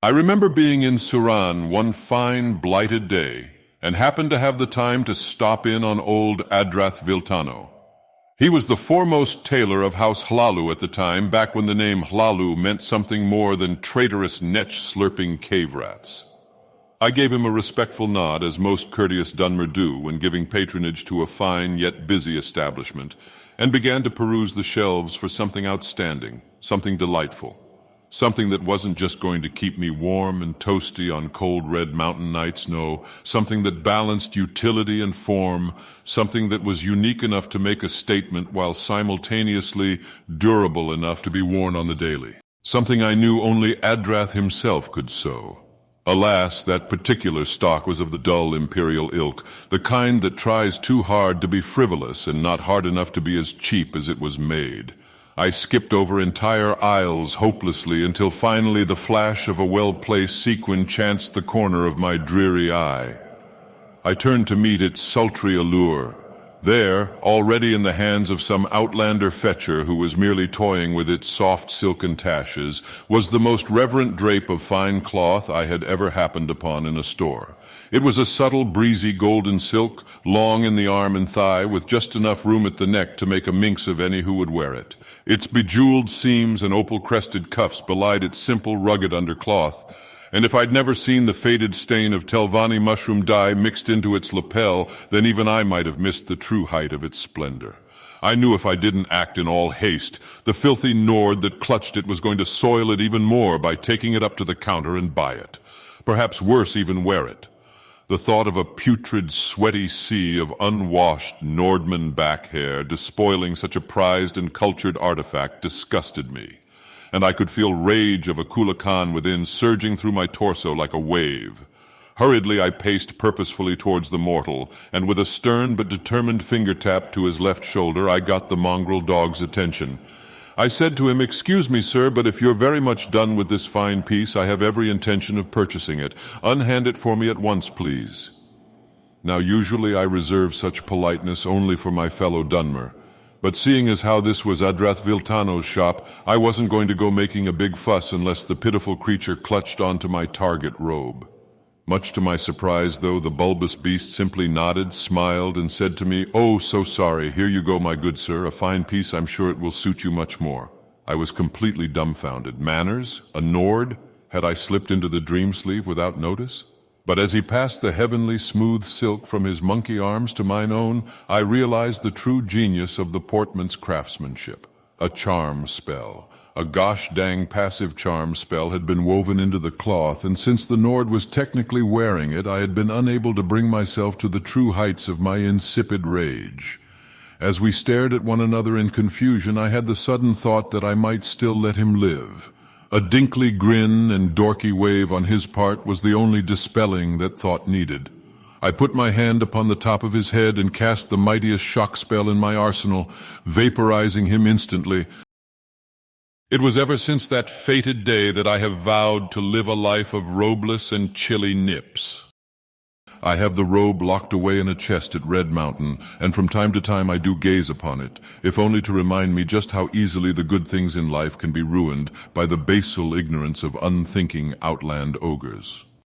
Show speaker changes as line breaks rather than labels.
I remember being in Suran one fine, blighted day, and happened to have the time to stop in on old Dagoth Viltano. He was the foremost tailor of House Hlalu at the time, back when the name Hlalu meant something more than traitorous netch-slurping cave rats. I gave him a respectful nod, as most courteous Dunmer do when giving patronage to a fine yet busy establishment, and began to peruse the shelves for something outstanding, something delightful. Something that wasn't just going to keep me warm and toasty on cold red mountain nights, no, something that balanced utility and form, something that was unique enough to make a statement while simultaneously durable enough to be worn on the daily. Something I knew only Dagoth himself could sew. Alas, that particular stock was of the dull imperial ilk, the kind that tries too hard to be frivolous and not hard enough to be as cheap as it was made. I skipped over entire aisles hopelessly until finally the flash of a well-placed sequin chanced the corner of my dreary eye. I turned to meet its sultry allure. There, already in the hands of some outlander fetcher who was merely toying with its soft silken tashes, was the most reverent drape of fine cloth I had ever happened upon in a store. It was a subtle, breezy golden silk, long in the arm and thigh, with just enough room at the neck to make a minx of any who would wear it. Its bejeweled seams and opal-crested cuffs belied its simple, rugged undercloth, and if I'd never seen the faded stain of Telvanni mushroom dye mixed into its lapel, then even I might have missed the true height of its splendor. I knew if I didn't act in all haste, the filthy Nord that clutched it was going to soil it even more by taking it up to the counter and buy it. Perhaps worse, even wear it. The thought of a putrid, sweaty sea of unwashed Nordman back hair despoiling such a prized and cultured artifact disgusted me, and I could feel rage of a Kulakan within surging through my torso like a wave. Hurriedly I paced purposefully towards the mortal, and with a stern but determined finger tap to his left shoulder I got the mongrel dog's attention. I said to him, "Excuse me, sir, but if you're very much done with this fine piece, I have every intention of purchasing it. Unhand it for me at once, please." Now, usually I reserve such politeness only for my fellow Dunmer, but seeing as how this was Dagoth Viltano's shop, I wasn't going to go making a big fuss unless the pitiful creature clutched onto my target robe. Much to my surprise, though, the bulbous beast simply nodded, smiled, and said to me, "Oh, so sorry. Here you go, my good sir. A fine piece. I'm sure it will suit you much more." I was completely dumbfounded. Manners? A Nord? Had I slipped into the dream sleeve without notice? But as he passed the heavenly smooth silk from his monkey arms to mine own, I realized the true genius of the portman's craftsmanship. A charm spell. A gosh-dang passive charm spell had been woven into the cloth, and since the Nord was technically wearing it, I had been unable to bring myself to the true heights of my insipid rage. As we stared at one another in confusion, I had the sudden thought that I might still let him live. A dinkly grin and dorky wave on his part was the only dispelling that thought needed. I put my hand upon the top of his head and cast the mightiest shock spell in my arsenal, vaporizing him instantly. It was ever since that fated day that I have vowed to live a life of robeless and chilly nips. I have the robe locked away in a chest at Red Mountain, and from time to time I do gaze upon it, if only to remind me just how easily the good things in life can be ruined by the basal ignorance of unthinking outland ogres.